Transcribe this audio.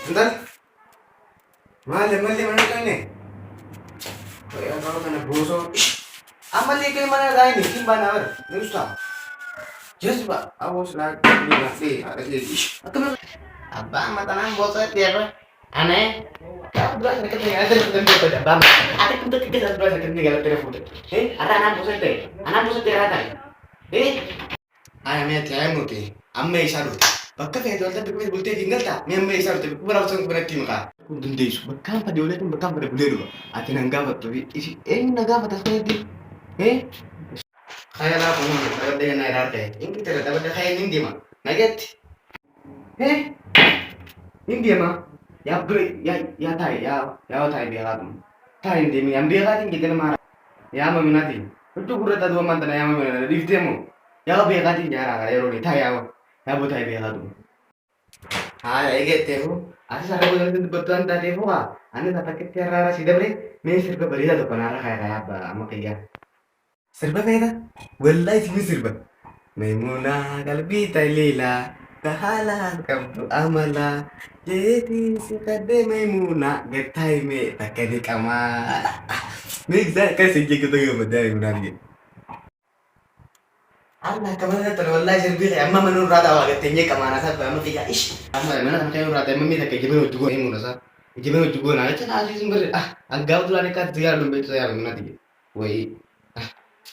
Entar, mali mana kan nih? Kayak kalau kena bosok. Amal kayak mana dah ini? Timban awal. Ini ustaz. Just pak, awas lagi nanti ada jadi. Atau apa mata nang bosok dia apa? Aneh. Kau dua sakit nih, ada yang tidak ada bang. Ada pun tuh kita dua sakit nih kalau telepon. Ada anak bosok deh. Anak bosok dia ada. Ayamnya tiada muti. Amme isaru. Bakka feetu alta biqiltuu bultee dingalta. Mi amme isaru tabi kubara usan kubanatti maka. Kun dandeessu. Bakkaan fadhi olee kun bakkaan fadhi bulee dhufa. Ati nan gaafattu. Eenyu na gaafatas fayyaddi? Kaya laa kun tagadda ganna irraa ta'e. Inni tira tagadda kaya inni deema. Nagatti. Inni deema. Yaa bire yaa taa'e yaa taa'e beekaa kun. Taa'e hin deemi. Yan beekaatiin giddana maara. Yaa maminaati. Huccuu gurra ta'uu amanta na yaa mamina. Dhiiftee moo? Yaa beekaatiin jaaraa gara yeroo ni taa'e yaa boo taa'e beekaa kun. Haa eegettee moo? Ati sarara gosa dubbattu an taatee moo haa? Ani tatakkitti har'aara si dabre mee sirba bareedaa tokko naara kaya kaya abbaa amma kiyyaa. Sirba feeta? Wallaahi simin sirba. Maimunaa qalbii taliilaa kahalaan qabdu amalaa jeetiin si kadhee maimunaa gattaa himee takka ni qamaa. Meeqsaa akkas hin jeeqatu gammadaa maimunaa ni jedhe. Allah kamana tan wallahi sirbi amma manurraa ta'aa gattee jeeqa maanaa sabba amma kiyyaa ish. Amma mana kan kanurraa ta'e mammi takka ijibee hojii goone maimunaa saa. Ijibee hojii goonaa jecha naasii sin birri aggaabtu laan akka ati yaadu beektu yaadu minati. Wayii.